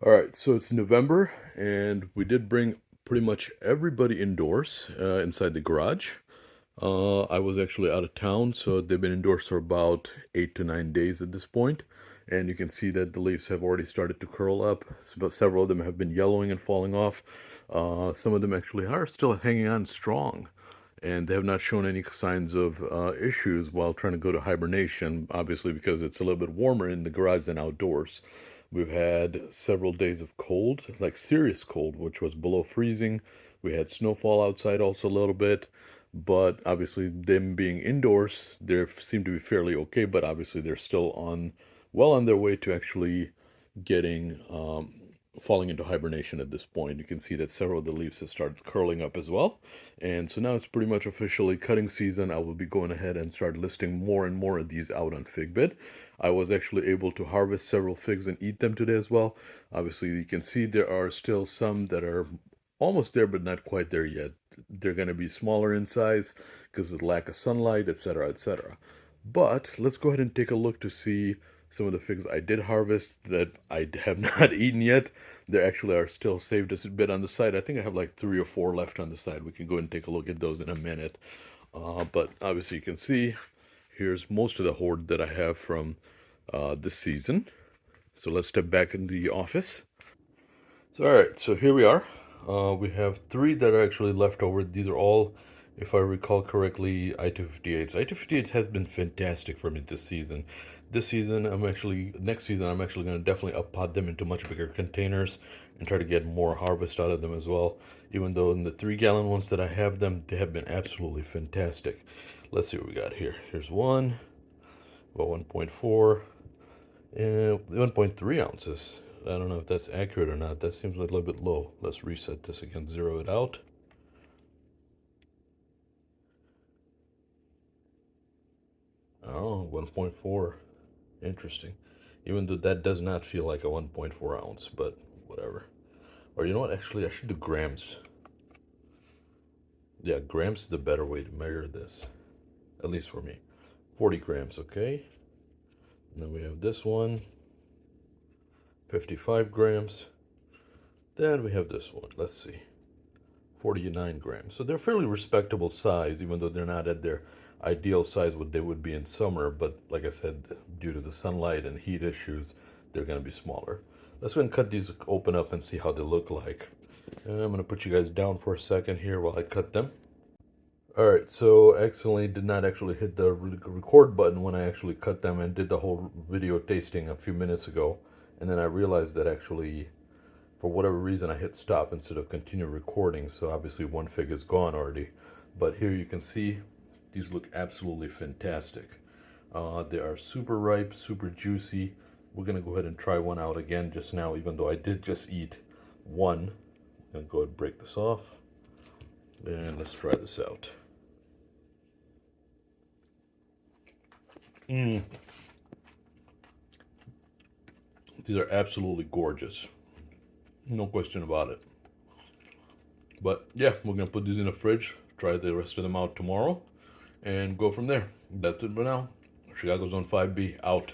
All right, so it's November, and we did bring pretty much everybody indoors inside the garage. I was actually out of town, so they've been indoors for about 8 to 9 days at this point, and you can see that the leaves have already started to curl up. Several of them have been yellowing and falling off. Some of them actually are still hanging on strong, and they have not shown any signs of issues while trying to go to hibernation, obviously because it's a little bit warmer in the garage than outdoors. We've had several days of cold, like serious cold, which was below freezing. We had snowfall outside also a little bit, but obviously them being indoors, they seem to be fairly okay, but obviously they're still well on their way to actually getting falling into hibernation at this point. You can see that several of the leaves have started curling up as well. And so now it's pretty much officially cutting season. I will be going ahead and start listing more and more of these out on Figbid. I was actually able to harvest several figs and eat them today as well. Obviously, you can see there are still some that are almost there, but not quite there yet. They're going to be smaller in size because of the lack of sunlight, etc., etc. But let's go ahead and take a look to see some of the figs I did harvest that I have not eaten yet. There actually are still saved a bit on the side. I think I have like 3 or 4 left on the side. We can go and take a look at those in a minute. But obviously you can see here's most of the hoard that I have from this season. So let's step back into the office. So, all right, so here we are. We have three that are actually left over. These are all, if I recall correctly, I-258s. I-258s has been fantastic for me this season. Next season, I'm actually going to definitely up pot them into much bigger containers and try to get more harvest out of them as well. Even though in the 3-gallon ones that I have them, they have been absolutely fantastic. Let's see what we got here. Here's one, about 1.4, and 1.3 ounces. I don't know if that's accurate or not. That seems a little bit low. Let's reset this again, zero it out. Oh, 1.4. Interesting. Even though that does not feel like a 1.4 ounce, but whatever. Or you know what? Actually, I should do grams. Yeah, grams is the better way to measure this. At least for me. 40 grams, okay? And then we have this one. 55 grams. Then we have this one. Let's see. 49 grams. So they're fairly respectable size, even though they're not at their ideal size what they would be in summer. But like I said, due to the sunlight and heat issues, they're going to be smaller. Let's go and cut these open up and see how they look like. And I'm going to put you guys down for a second here while I cut them. All right, so accidentally did not actually hit the record button when I actually cut them and did the whole video tasting a few minutes ago. And then I realized that actually for whatever reason, I hit stop instead of continue recording, so obviously one fig is gone already. But here you can see these look absolutely fantastic. They are super ripe, super juicy. We're gonna go ahead and try one out again just now, even though I did just eat one. I'm gonna go ahead and break this off, and let's try this out. These are absolutely gorgeous. No question about it. But yeah, we're gonna put these in the fridge, try the rest of them out tomorrow, and go from there. That's it for now. Chicago's on 5B out.